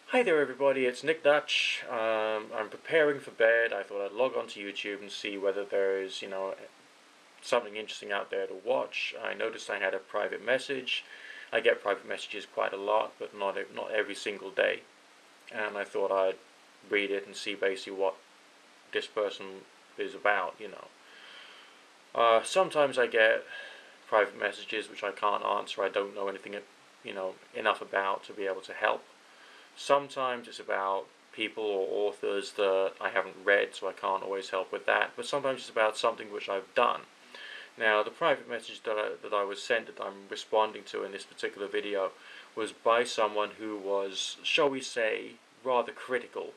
Hi there everybody, it's Nick Dutch. I'm preparing for bed. I thought I'd log on to YouTube and see whether there is, something interesting out there to watch. I noticed I had a private message. I get private messages quite a lot, but not every single day. And I thought I'd read it and see basically what this person is about. Sometimes I get private messages which I can't answer. I don't know anything, enough about to be able to help. Sometimes it's about people or authors that I haven't read, so I can't always help with that. But sometimes it's about something which I've done. Now, the private message that I was sent, that I'm responding to in this particular video, was by someone who was, shall we say, rather critical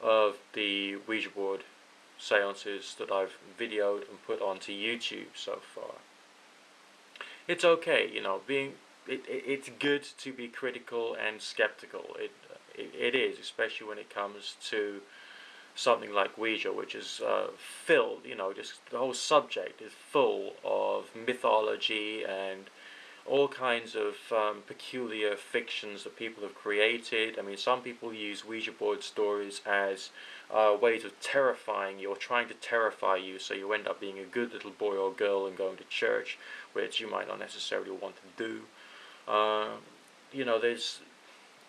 of the Ouija board seances that I've videoed and put onto YouTube so far. It's okay, it's good to be critical and skeptical. It is, especially when it comes to something like Ouija, which is filled, just the whole subject is full of mythology and all kinds of peculiar fictions that people have created. I mean, some people use Ouija board stories as ways of terrifying you, or trying to terrify you, so you end up being a good little boy or girl and going to church, which you might not necessarily want to do. There's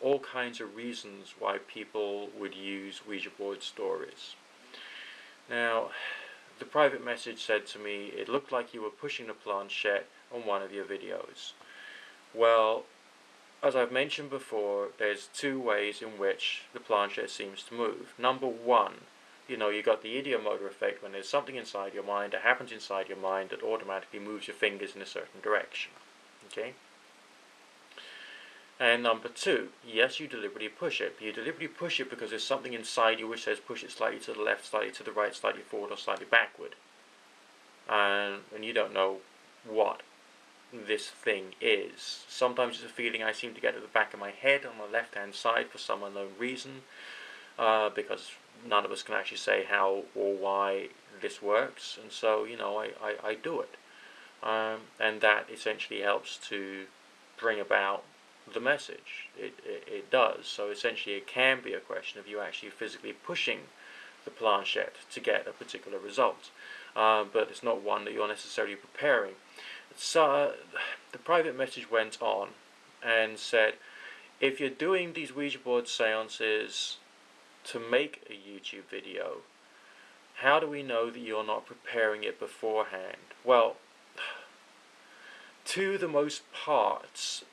all kinds of reasons why people would use Ouija board stories. Now, the private message said to me, it looked like you were pushing the planchette on one of your videos. Well, as I've mentioned before, there's two ways in which the planchette seems to move. Number one, you got the ideomotor effect when there's something inside your mind that happens inside your mind that automatically moves your fingers in a certain direction. Okay? And number two, yes, you deliberately push it. But you deliberately push it because there's something inside you which says push it slightly to the left, slightly to the right, slightly forward, or slightly backward. And you don't know what this thing is. Sometimes it's a feeling I seem to get at the back of my head on the left-hand side for some unknown reason, because none of us can actually say how or why this works. And so, I do it. And that essentially helps to bring about the message. It does. So essentially it can be a question of you actually physically pushing the planchette to get a particular result, but it's not one that you're necessarily preparing. So the private message went on and said, if you're doing these Ouija board seances to make a YouTube video, how do we know that you're not preparing it beforehand? Well, to the most part,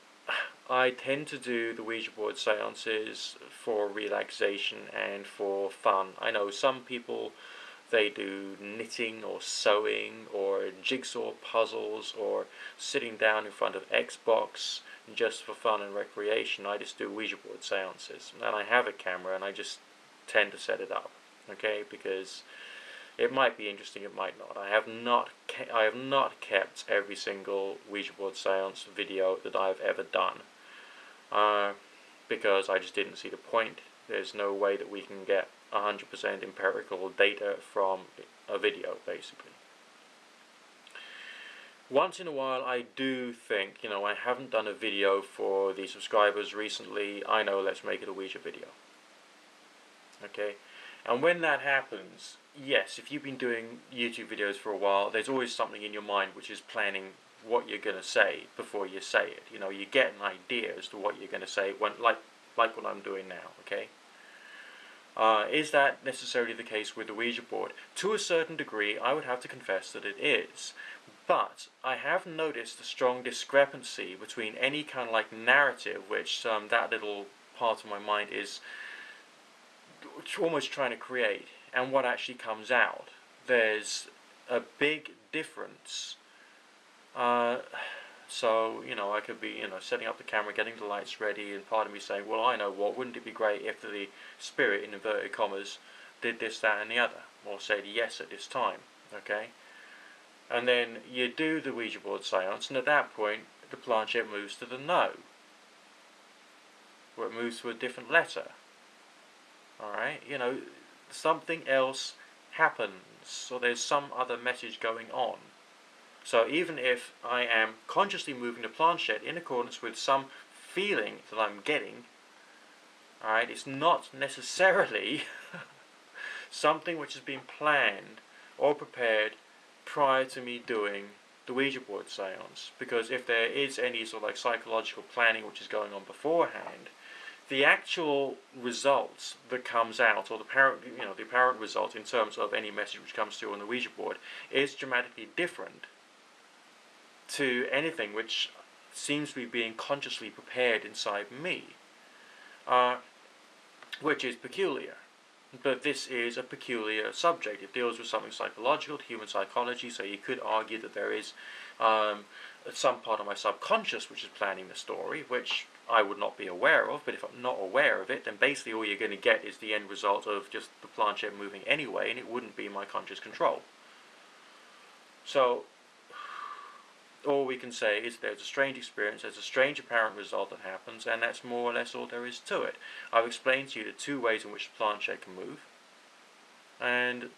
I tend to do the Ouija board seances for relaxation and for fun. I know some people, they do knitting or sewing or jigsaw puzzles or sitting down in front of Xbox just for fun and recreation. I just do Ouija board seances, and I have a camera and I just tend to set it up, okay, because it might be interesting, it might not. I have not kept every single Ouija board seance video that I've ever done, because I just didn't see the point. There's no way that we can get 100% empirical data from a video, basically. Once in a while I do think, I haven't done a video for the subscribers recently, I know, let's make it a Ouija video. Okay? And when that happens, yes, if you've been doing YouTube videos for a while, there's always something in your mind which is planning what you're going to say before you say it. You get an idea as to what you're going to say, like what I'm doing now, okay? Is that necessarily the case with the Ouija board? To a certain degree, I would have to confess that it is. But I have noticed a strong discrepancy between any kind of like narrative, which that little part of my mind is almost trying to create, and what actually comes out. There's a big difference. So, I could be, setting up the camera, getting the lights ready, and part of me saying, well, I know what, wouldn't it be great if the spirit, in inverted commas, did this, that, and the other, or said yes at this time, okay? And then you do the Ouija board seance, and at that point, the planchette moves to the no, or it moves to a different letter. Alright, something else happens, or there's some other message going on. So even if I am consciously moving the planchette in accordance with some feeling that I'm getting, Alright, it's not necessarily something which has been planned or prepared prior to me doing the Ouija board seance, because if there is any sort of like psychological planning which is going on beforehand, the actual results that comes out, or the apparent result in terms of any message which comes through on the Ouija board, is dramatically different to anything which seems to be being consciously prepared inside me, which is peculiar. But this is a peculiar subject. It deals with something psychological, human psychology, so you could argue that there is some part of my subconscious which is planning the story, which I would not be aware of. But if I'm not aware of it, then basically all you're going to get is the end result of just the planchette moving anyway, and it wouldn't be my conscious control. So all we can say is there's a strange experience, there's a strange apparent result that happens, and that's more or less all there is to it. I've explained to you the two ways in which the planchette can move, and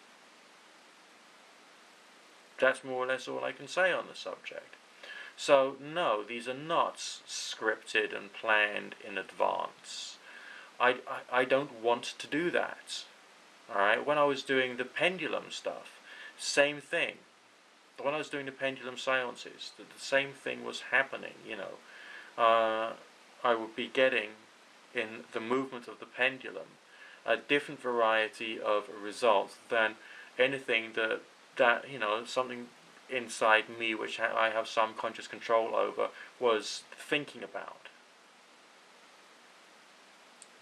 that's more or less all I can say on the subject. So no, these are not scripted and planned in advance. I don't want to do that. Alright, when I was doing the pendulum stuff, same thing. When I was doing the pendulum seances, the same thing was happening, I would be getting, in the movement of the pendulum, a different variety of results than anything that something inside me which I have some conscious control over was thinking about.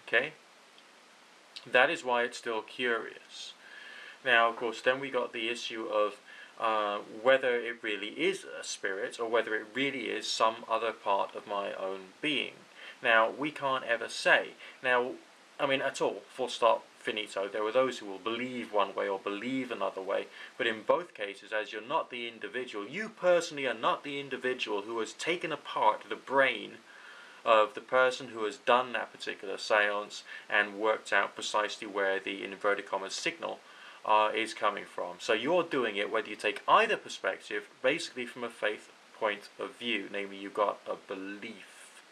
Okay? That is why it's still curious. Now, of course, then we got the issue of whether it really is a spirit or whether it really is some other part of my own being. Now, we can't ever say. Now, I mean, at all, full stop, finito. There are those who will believe one way or believe another way, but in both cases, as you're not the individual, you personally are not the individual who has taken apart the brain of the person who has done that particular seance and worked out precisely where the inverted commas signal is coming from. So you're doing it whether you take either perspective, basically from a faith point of view, namely you've got a belief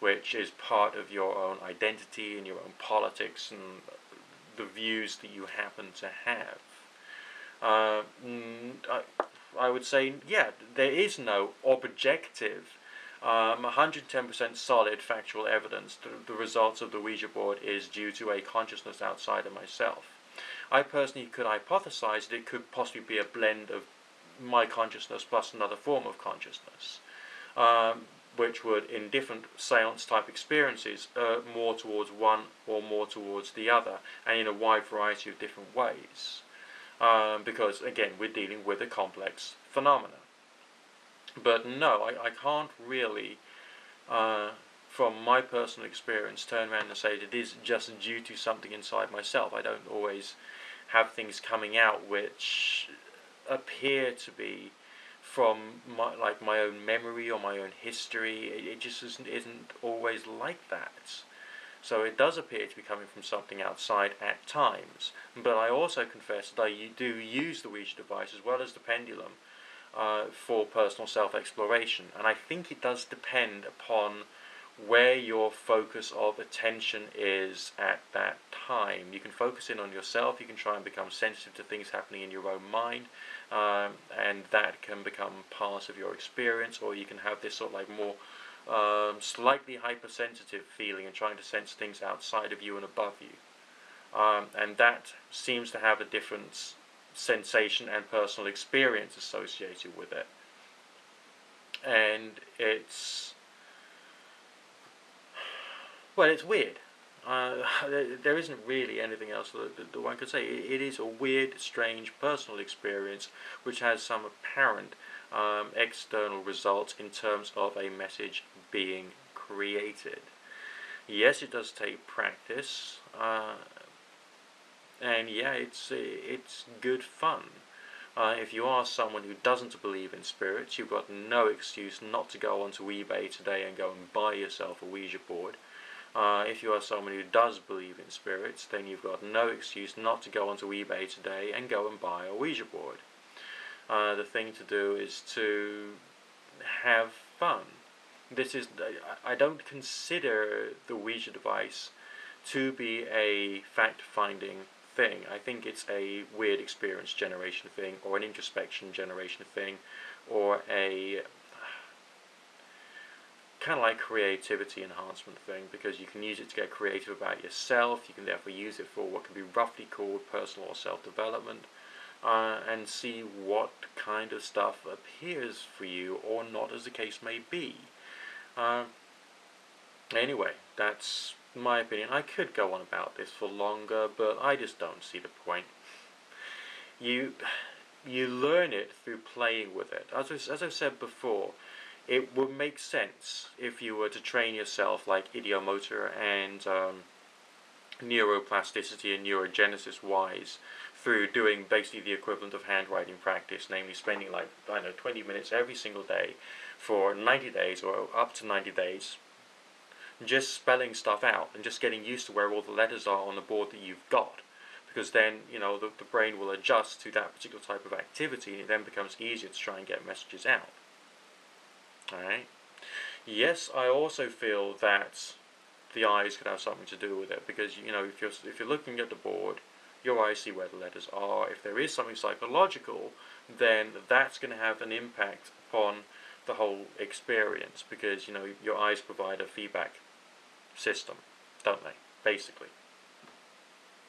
which is part of your own identity and your own politics and the views that you happen to have. I would say, yeah, there is no objective 110% solid factual evidence that the results of the Ouija board is due to a consciousness outside of myself. I personally could hypothesize that it could possibly be a blend of my consciousness plus another form of consciousness, which would, in different seance-type experiences, more towards one or more towards the other, and in a wide variety of different ways. Because, again, we're dealing with a complex phenomena. But no, I can't really, from my personal experience, turn around and say that it is just due to something inside myself. I don't always have things coming out which appear to be from my own memory or my own history. It just isn't always like that. So it does appear to be coming from something outside at times. But I also confess that I do use the Ouija device as well as the pendulum for personal self-exploration. And I think it does depend upon where your focus of attention is at that time. You can focus in on yourself, you can try and become sensitive to things happening in your own mind, and that can become part of your experience, or you can have this sort of like more slightly hypersensitive feeling and trying to sense things outside of you and above you. And that seems to have a different sensation and personal experience associated with it. And it's weird. There isn't really anything else that one could say. It is a weird, strange personal experience which has some apparent external results in terms of a message being created. Yes, it does take practice, and yeah, it's good fun. If you are someone who doesn't believe in spirits, you've got no excuse not to go onto eBay today and go and buy yourself a Ouija board. If you are someone who does believe in spirits, then you've got no excuse not to go onto eBay today and go and buy a Ouija board. The thing to do is to have fun. I don't consider the Ouija device to be a fact-finding thing. I think it's a weird experience generation thing, or an introspection generation thing, or a kind of like creativity enhancement thing, because you can use it to get creative about yourself. You can therefore use it for what can be roughly called personal or self-development, and see what kind of stuff appears for you or not, as the case may be. Anyway, that's my opinion. I could go on about this for longer, but I just don't see the point. You learn it through playing with it. As I've said before, it would make sense if you were to train yourself like ideomotor and neuroplasticity and neurogenesis wise through doing basically the equivalent of handwriting practice, namely spending like, I don't know, 20 minutes every single day for 90 days or up to 90 days just spelling stuff out and just getting used to where all the letters are on the board that you've got, because then, you know, the brain will adjust to that particular type of activity, and it then becomes easier to try and get messages out. Alright? Yes, I also feel that the eyes could have something to do with it, because, you know, if you're looking at the board, your eyes see where the letters are. If there is something psychological, then that's going to have an impact upon the whole experience, because, you know, your eyes provide a feedback system, don't they, basically.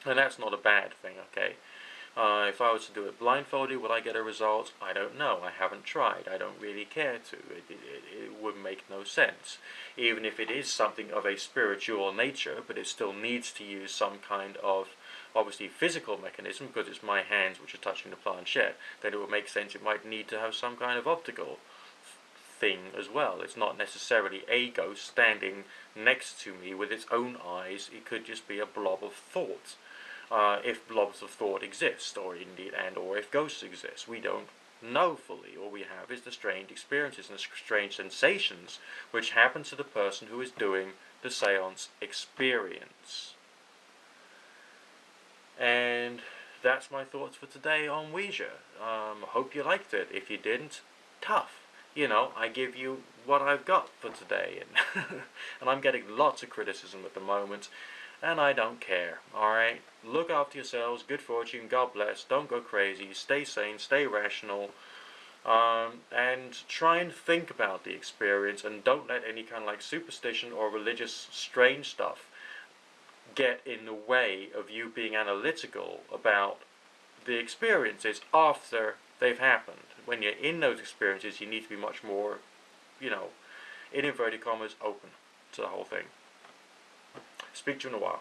And that's not a bad thing, okay? If I was to do it blindfolded, would I get a result? I don't know. I haven't tried. I don't really care to. It would make no sense. Even if it is something of a spiritual nature, but it still needs to use some kind of, obviously, physical mechanism, because it's my hands which are touching the planchette, then it would make sense it might need to have some kind of optical thing as well. It's not necessarily a ghost standing next to me with its own eyes. It could just be a blob of thought. If blobs of thought exist, or indeed, or if ghosts exist, we don't know fully. All we have is the strange experiences and the strange sensations which happen to the person who is doing the seance experience. And that's my thoughts for today on Ouija. Hope you liked it. If you didn't, tough. You know, I give you what I've got for today, and I'm getting lots of criticism at the moment, and I don't care. Alright, look after yourselves, good fortune, God bless, don't go crazy, stay sane, stay rational, and try and think about the experience, and don't let any kind of like superstition or religious strange stuff get in the way of you being analytical about the experiences after they've happened. When you're in those experiences, you need to be much more, you know, in inverted commas, open to the whole thing. Speak to you in a while.